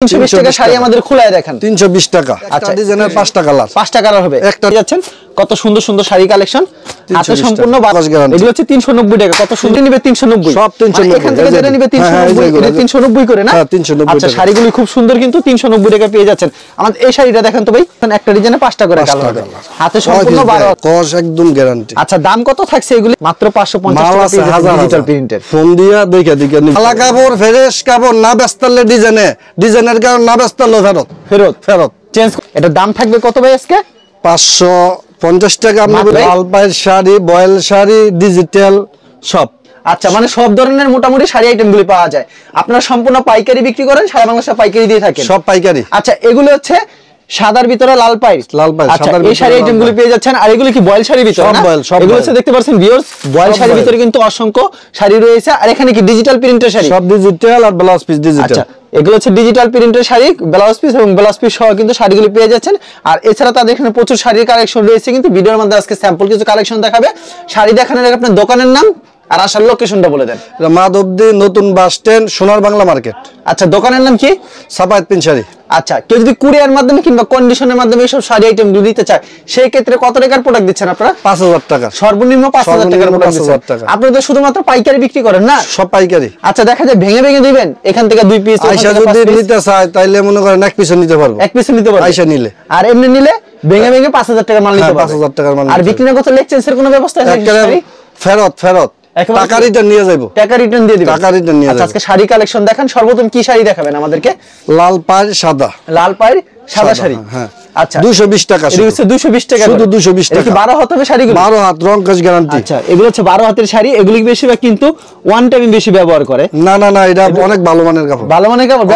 320 টাকা শাড়ি আমাদের খোলায় দেখেন 320 টাকা। আচ্ছা ডিজাইনের 5টা কালার, 5টা কালার হবে। একটা যাচ্ছেন কত সুন্দর সুন্দর শাড়ি কালেকশন, হাতে সম্পূর্ণ বাজাজ গ্যারান্টি। এগুলো হচ্ছে 390 টাকা। কত সুন্দর নিবে 390, সব 390। এখান থেকে যেটা নিবে 390, এটা 390 করে না? হ্যাঁ 390। আচ্ছা শাড়িগুলো খুব সুন্দর, কিন্তু 390 টাকা পেয়ে যাচ্ছেন। আমাদের এই শাড়িটা দেখেন তো ভাই, একটা ডিজাইনে 5টা করে কালার হবে, হাতে সম্পূর্ণ 12 কস একদম গ্যারান্টি। আচ্ছা দাম কত থাকছে এগুলি? মাত্র 550 টাকা পেয়ে ডিজিটাল প্রিন্টের। ফোন দিয়া দেখে দেখে নি। কালা কাপড় ফ্রেশ কাপড় না বেস্তালে ডিজাইনের কারণ না বেস্তালে ফেরত চেঞ্জ। এটা দাম থাকবে কত ভাই আজকে? 550 টাকা। আপনাদের লাল পায়ের শাড়ি, বয়েল শাড়ি, ডিজিটাল সব। আচ্ছা মানে সব ধরনের মোটামুটি শাড়ি আইটেমগুলি পাওয়া যায়। আপনারা সম্পূর্ণ পাইকারি বিক্রি করেন, সারা বাংলাদেশে পাইকারি দিয়ে থাকেন? সব পাইকারি। আচ্ছা এগুলো হচ্ছে সাদার ভিতরে লাল পাড়, আচ্ছা এই শাড়ি আইটেমগুলো পেয়ে যাচ্ছেন। আর এগুলো কি বয়েল শাড়ির ভিতরে না? এগুলো হচ্ছে দেখতে পাচ্ছেন ভিউয়ার্স, বয়েল শাড়ির ভিতরে কিন্তু অসংখ্য শাড়ি রয়েছে। আর এখানে কি ডিজিটাল প্রিন্টের শাড়ি? সব ডিজিটাল আর ব্লাউজ পিস ডিজিটাল। আচ্ছা এগুলো হচ্ছে ডিজিটাল প্রিন্টের শাড়ি, ব্লাউজ পিস এবং ব্লাউজ পিস সহ কিন্তু শাড়িগুলো পেয়ে যাচ্ছেন। আর এছাড়া তাদের এখানে প্রচুর শাড়ির কালেকশন রয়েছে, কিন্তু ভিডিওর মধ্যে আজকে স্যাম্পল কিছু কালেকশন দেখাবে। শাড়ি দেখানোর আগে আপনার দোকানের নাম আর আসার লোকেশনটা বলে দেন। মাধবদী নতুন বাস স্ট্যান্ড, সোনার বাংলা মার্কেট। আচ্ছা দোকানের নাম কি? সাফায়েত পিন শাড়ি। আচ্ছা কেউ যদি কুরিয়ার মাধ্যমে কিংবা কন্ডিশনের মাধ্যমে এইসব শাড়ি আইটেমগুলো নিতে চায়, সেই ক্ষেত্রে কত টাকার প্রোডাক্ট দিচ্ছেন আপনারা? 5000 টাকা, সর্বনিম্ন 5000 টাকার প্রোডাক্ট দিচ্ছেন। আপনারা তো শুধুমাত্র পাইকারি বিক্রি করেন না? সব পাইকারি। আচ্ছা দেখা যায় ভেঙে ভেঙে দিবেন, এখান থেকে 2 পিস। আয়শা যদি নিতে চায় তাইলে মনে করেন এক পিস নিতে পারবো, এক পিস নিতে পারবো আয়শা নিলে। আর এমনি নিলে ভেঙে ভেঙে 5000 টাকার মাল নিতে পারবো। 5000 টাকার মাল। আর বিক্রি না করতে লেকচেন্সের কোনো ব্যবস্থা আছে? ফেরত টাকা রিটার্ন নিয়ে যাইবো, টাকা রিটার্ন দিয়ে দিবেন, টাকা রিটার্ন নিয়ে যাবেন। আজকে শাড়ি কালেকশন দেখান, সর্বপ্রথম কি শাড়ি দেখাবেন আমাদেরকে? লাল পাড় সাদা, লাল পাড় সাদা শাড়ি। হ্যাঁ আচ্ছা 220 টাকা। এটা হচ্ছে 220 টাকা, শুধু 220 টাকা। কি 12 হাত হবে শাড়িগুলো? 12 হাত, রং কাজ গ্যারান্টি। আচ্ছা এগুলো হচ্ছে 12 হাতের শাড়ি। এগুলো বেশিরভাগ কিন্তু ওয়ান টাইম বেশি ব্যবহার করে। না এটা অনেক ভালো মানের কাপড়। ভালো মানের কাপড়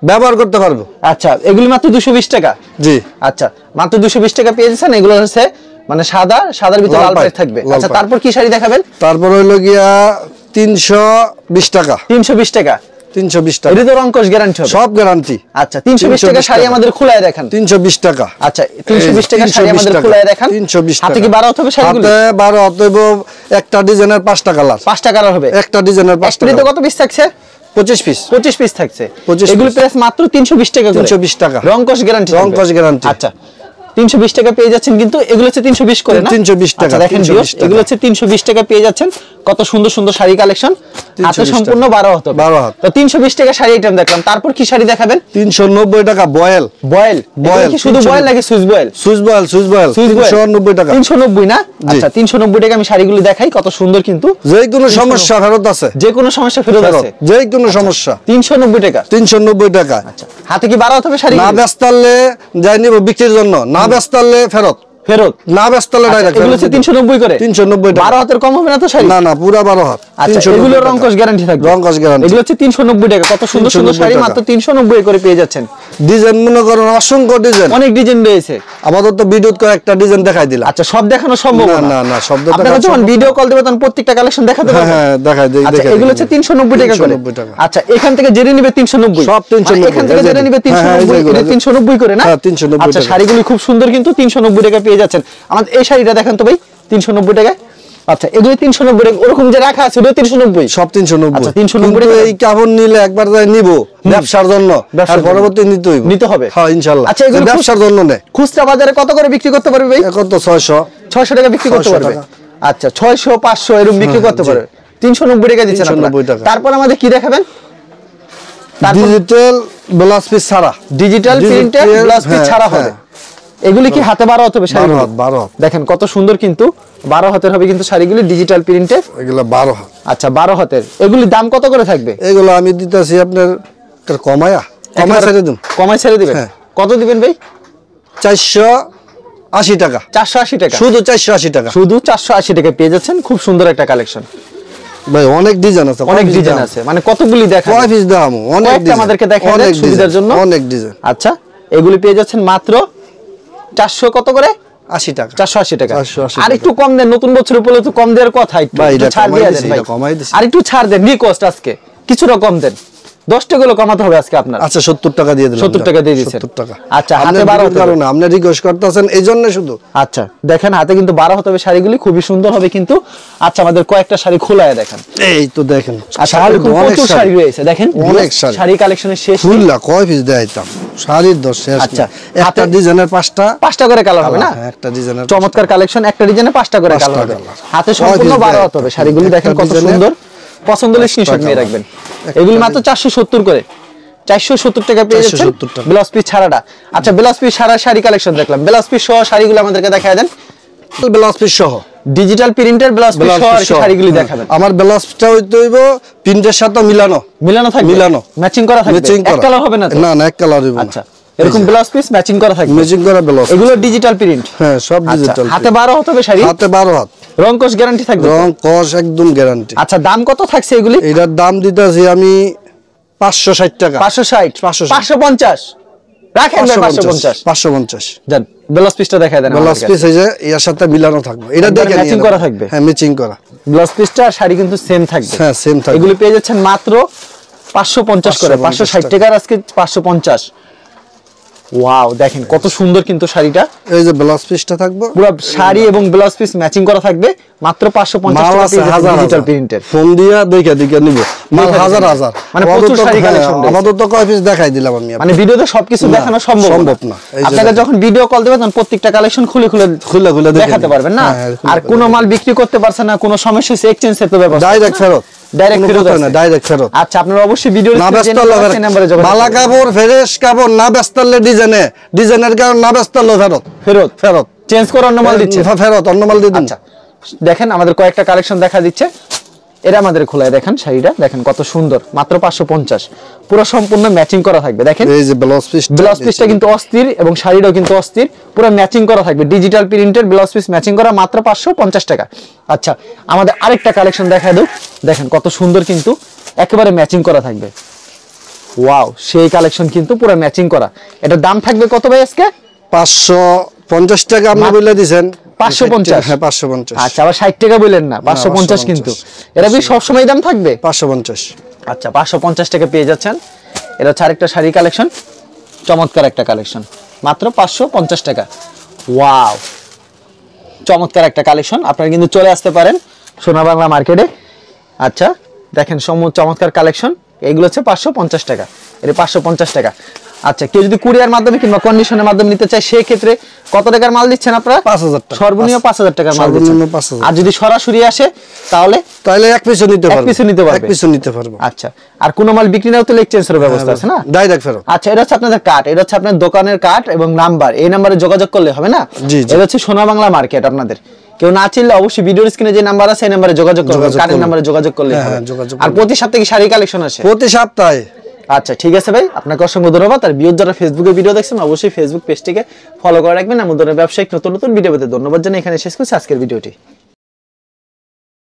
ব্যবহার করতে পারবে। আচ্ছা এগুলি মাত্র 220 টাকা। জি আচ্ছা মাত্র 220 টাকা পেয়ে যাচ্ছেন। এগুলো হচ্ছে মানে সাদার ভিতরে লাল পাড় থাকবে। আচ্ছা তারপর কি শাড়ি দেখাবেন? তারপর হইলো গিয়া 320 টাকা। 320 টাকা। 320 টাকা। এটা তো রংকশ গ্যারান্টি হবে? সব গ্যারান্টি। আচ্ছা 320 টাকা শাড়ি আমাদের খোলায় দেখেন। 320 টাকা। আচ্ছা 320 টাকা শাড়ি আমাদের খোলায় দেখেন। 320 টাকা। হাতে কি 12 হবে শাড়িগুলো? হাতে 12 হইবো। একটা ডিজাইনের 5টা কালার। 5টা কালার হবে। একটা ডিজাইনের 5টা কালার। কত পিস থাকছে? 25 পিস। 25 পিস থাকছে। এগুলো প্রাইস মাত্র 320 টাকা করে। 320 টাকা। রংকশ গ্যারান্টি। রংকশ গ্যারান্টি। আচ্ছা 320 টাকা পেয়ে যাচ্ছেন, কিন্তু এগুলো হচ্ছে 320 করে না? 320 টাকা। দেখেন এগুলো হচ্ছে 320 টাকা পেয়ে যাচ্ছেন। কত সুন্দর সুন্দর শাড়ি কালেকশন, হাতে সম্পূর্ণ 12 হাত। 12 হাত। তো 320 টাকা শাড়ি আইটেম দেখলাম। তারপর কি শাড়ি দেখাবেন? 390 টাকা বয়েল। কি শুধু বয়েল নাকি সুইচ বয়েল? সুইচ বয়েল 390 টাকা। 390 না? আচ্ছা 390 টাকা আমি শাড়িগুলো দেখাই, কত সুন্দর কিন্তু। যে কোনো সমস্যা ফেরত আছে, যে কোনো সমস্যা ফেরত আছে, যে কোনো সমস্যা। 390 টাকা। 390 টাকা। আচ্ছা হাতে কি 12 হাত হবে শাড়ি? না বেচতালে যাই নিব বিক্রির জন্য, না বেচতালে ফেরত না বেচতালে ডাইরেক্ট। এগুলো হচ্ছে 390 করে। 390 টাকা। 12 হাতের কম হবে না তো শাড়ি? না পুরা 12 হাত। আচ্ছা এগুলো রংকশ গ্যারান্টি থাকবে। রংকশ গ্যারান্টি। এগুলো হচ্ছে 390 টাকা। কত সুন্দর সুন্দর শাড়ি মাত্র 390 করে পেয়ে যাচ্ছেন। ডিজাইন মনে করেন অসংখ্য ডিজাইন, অনেক ডিজাইন রয়েছে। আমাদের তো ভিডিওতে কয়েকটা ডিজাইন দেখাই দিলাম। আচ্ছা সব দেখানো সম্ভব না সব দেখানো। আপনারা যখন ভিডিও কল দিবেন তখন প্রত্যেকটা কালেকশন দেখাতে পারবেন। হ্যাঁ দেখাই দেই। আচ্ছা এগুলো হচ্ছে 390 টাকা করে। আচ্ছা এখান থেকে জেনে নিবে 390, সব 390। এখান থেকে জেনে নিবে 390, এটা 390 করে না? হ্যাঁ 390। আচ্ছা শাড়িগুলো খুব সুন্দর, কিন্তু 390 টাকা পেয়ে যাচ্ছেন। আমাদের এই শাড়িটা দেখেন তো ভাই 390 টাকায়। আচ্ছা এগুলো 390 টাকা, ওরকম যে রাখা আছে ওটা 390, সব 390। আচ্ছা 390 টাকা। এই কাপড় নিলে একবার যাই নিব ব্যবসার জন্য, আর পরবর্তী নিতে হবে। হ্যাঁ ইনশাআল্লাহ। আচ্ছা এগুলো ব্যবসার জন্য নেই। খুচরা বাজারে কত করে বিক্রি করতে পারবে ভাই? এখন তো 600 টাকা বিক্রি করতে পারবে। আচ্ছা 600 500 এরকম বিক্রি করতে পারবে। 390 টাকা দিচ্ছেন আপনারা। তারপর আমাদের কি দেখাবেন? ডিজিটাল ব্লাউজ পিস ছাড়া, ডিজিটাল প্রিন্টেড ব্লাউজ পিস ছাড়া হবে। এগুলি কি হাতে 12 হাত হবে শাড়ি? 12 হাত। দেখেন কত সুন্দর, কিন্তু 12 হাতের হবে কিন্তু শাড়িগুলি ডিজিটাল প্রিন্টেড। এগুলো 12 হাত। আচ্ছা 12 হাতের। এগুলি দাম কত করে থাকবে? এগুলো আমি দিতেছি আপনার কমায়া ছেড়ে দিন। কমায় ছেড়ে দিবেন? কত দিবেন ভাই? 480 টাকা। 480 টাকা। শুধু 480 টাকা। শুধু 480 টাকা পেয়ে যাচ্ছেন। খুব সুন্দর একটা কালেকশন ভাই, অনেক ডিজাইন আছে, অনেক ডিজাইন আছে। মানে কতগুলি দেখাবো? কয় পিস দেখাবো? অনেক ডিজাইন আমাদেরকে দেখান সুবিধার জন্য। অনেক ডিজাইন। আচ্ছা এগুলি পেয়ে যাচ্ছেন মাত্র 400 কত করে? 80 টাকা। 480 টাকা। আর একটু কম দেন, নতুন বছর উপলক্ষে কম দেওয়ার কথা। একটু ছাড় দিয়ে দেন ভাই, আর একটু ছাড় দেন। রিকোয়েস্ট আজকে কিছুটা কম দেন। 10 টাকা কমাতে হবে আজকে আপনার। আচ্ছা 70 টাকা দিয়ে দিলাম। 70 টাকা দিয়ে দিয়েছেন। 70 টাকা। আচ্ছা হাতে 12 হতে কারণ আপনি রিকোয়েস্ট করতেছেন এইজন্য শুধু। আচ্ছা দেখেন হাতে কিন্তু 12 হতে হবে, শাড়িগুলি খুবই সুন্দর হবে কিন্তু। আচ্ছা আমাদের কয়েকটা শাড়ি খোলায় দেখেন। এই তো দেখেন শাড়ি প্রচুর শাড়ি রয়েছে দেখেন, অনেক শাড়ি কালেকশনের শেষ ফুললা কয় পিস দেখাইতাম শাড়ির দশ শেষ। আচ্ছা একটা ডিজাইনের 5টা করে কালার হবে না? একটা ডিজাইনের চমৎকার কালেকশন, একটা ডিজাইনে 5টা করে কালার হবে। হাতে সম্পূর্ণ 12 হতে হবে। শাড়িগুলি দেখেন কত সুন্দর, পছন্দ হলে স্ক্রিনশট নিয়ে রাখবেন। এগুলি মাত্র 470 করে, 470 টাকা পেয়ে যাচ্ছেন ব্লাউজ পিস ছাড়াটা। আচ্ছা ব্লাউজ পিস ছাড়া শাড়ি কালেকশন দেখলাম, ব্লাউজ পিস সহ শাড়িগুলো আমাদেরকে দেখায় দেন। ব্লাউজ পিস সহ ডিজিটাল প্রিন্টের ব্লাউজ পিস সহ শাড়িগুলি দেখাবেন। আমার ব্লাউজটা হইতে হইব প্রিন্টের সাথে মিলানো থাকবে, মিলানো ম্যাচিং করা থাকবে, এক কালার হবে না তো? না এক কালার হইব। আচ্ছা এরকম ব্লাউজ পিস ম্যাচিং করা থাকবে, ম্যাচিং করা ব্লাউজ, এগুলো ডিজিটাল প্রিন্ট। হ্যাঁ সব ডিজিটাল। হাতে 12 হতে হবে শাড়ি, হাতে 12 হাত, রং কস গ্যারান্টি থাকবে? রং কস একদম গ্যারান্টি। আচ্ছা দাম কত থাকছে এগুলি? এটার দাম দিতেছি আমি 560 টাকা। 560 550 রাখেন ভাই, 550 জান। ব্লাউজ পিসটা দেখায় দেন। ব্লাউজ পিস এই যে এর সাথে মিলানো থাকবে, এটা দেখেন ম্যাচিং করা থাকবে। হ্যাঁ ম্যাচিং করা ব্লাউজ পিসটা আর শাড়ি কিন্তু সেম থাকবে। হ্যাঁ সেম থাকবে। এগুলি পেয়ে যাচ্ছেন মাত্র 550 করে, 560 টাকার আজকে 550। ওয়াও দেখেন কত সুন্দর কিন্তু শাড়িটা। এই যে ব্লাউজ পিসটা থাকবে, পুরো শাড়ি এবং ব্লাউজ পিস ম্যাচিং করা থাকবে মাত্র 550 টাকা ডিজিটাল প্রিন্টের। ফোন দিয়া দেখে নিব মাল হাজার হাজার, মানে প্রচুর শাড়ি কালেকশন। আমাদের তো কয় পিস দেখাই দিলাম আমি, মানে ভিডিওতে সবকিছু দেখানো সম্ভব না। আপনারা যখন ভিডিও কল দিবেন তখন প্রত্যেকটা কালেকশন খুলে দেখাতে পারবেন না। আর কোনো মাল বিক্রি করতে পারছেন না, কোনো সমস্যা হচ্ছে এক্সচেঞ্জের তো ব্যবস্থা, ডাইরেক্ট ফেরত ফেরত। আচ্ছা আপনারা অবশ্যই ভিডিও নম্বরে যোগাযোগ। বালা কাপড় ফ্রেশ কাপড় না বেস্তালে ডিজাইনের কারণ না বেস্তালে ফেরত চেঞ্জ করে অন্য মাল দিচ্ছে, ফেরত অন্য মাল দিয়ে দিন। আচ্ছা দেখেন আমাদের কয়েকটা কালেকশন দেখা দিচ্ছে, এরা আমাদের খোলায় দেখেন। শাড়িটা দেখেন কত সুন্দর, মাত্র 550, পুরো সম্পূর্ণ ম্যাচিং করা থাকবে। দেখেন এই যে ব্লাউজ পিসটা কিন্তু অস্থির এবং শাড়িটাও কিন্তু অস্থির, পুরো ম্যাচিং করা থাকবে। ডিজিটাল প্রিন্টের ব্লাউজ পিস ম্যাচিং করা, মাত্র 550 টাকা। আচ্ছা আমাদের আরেকটা কালেকশন দেখা দাও, দেখেন কত সুন্দর কিন্তু একেবারে ম্যাচিং করা থাকবে। ওয়াও সেই কালেকশন কিন্তু পুরো ম্যাচিং করা। এটার দাম থাকবে কত ভাই আজকে? 550 টাকা আপনি বলে দিবেন। 550, হ্যাঁ 550। আচ্ছা আবার 60 টাকা বলেন না, 550 কিন্তু। এরা কি সব সময় দাম থাকবে? 550। আচ্ছা 550 টাকা পেয়ে যাচ্ছেন। এটা হচ্ছে আরেকটা শাড়ি কালেকশন, চমৎকার একটা কালেকশন, মাত্র 550 টাকা। ওয়াও চমৎকার একটা কালেকশন, আপনারা কিন্তু চলে আসতে পারেন সোনা বাংলা মার্কেটে। আচ্ছা দেখেন চমৎকার কালেকশন, এগুলো হচ্ছে 550 টাকা, এটা 550 টাকা। আচ্ছা কেউ যদি কুরিয়ার মাধ্যমে কিংবা কন্ডিশনের মাধ্যমে নিতে চায় সেক্ষেত্রে কত টাকার মাল দিচ্ছেন আপনারা? 5000 টাকা, সর্বনিম্ন 5000 টাকার মাল দিচ্ছেন। আর যদি সরাসরি আসে তাহলে এক পিসও নিতে পারবে। আচ্ছা আর কোন মাল বিক্রি নাও তো এক্সচেঞ্জের ব্যবস্থা আছে না, ডাইরেক্ট ফেরত। আচ্ছা এটা হচ্ছে আপনাদের কার্ড, এটা হচ্ছে আপনার দোকানের কার্ড এবং নাম্বার, এই নাম্বারে যোগাযোগ করলে হবে না? এটা হচ্ছে সোনা বাংলা মার্কেট। আপনাদের কেউ না চিনলে অবশ্যই ভিডিওর স্ক্রিনে যে নাম্বার আছে এই নাম্বারে যোগাযোগ করবেন, কার্ডের নাম্বারে যোগাযোগ করলে হবে। আর প্রতি সপ্তাহে কি শাড়ি কালেকশন আসে? প্রতি সপ্তাহে। আচ্ছা ঠিক আছে ভাই, আপনাকে অসংখ্য ধন্যবাদ। আর ভিউয়ার যারা ফেসবুকে ভিডিও দেখছেন অবশ্যই ফেসবুক পেজটিকে ফলো করে রাখবেন। আমাদের ব্যবসায়িক নতুন ভিডিও পেতে ধন্যবাদ জানাই এখানে শেষ করছি আজকের ভিডিওটি।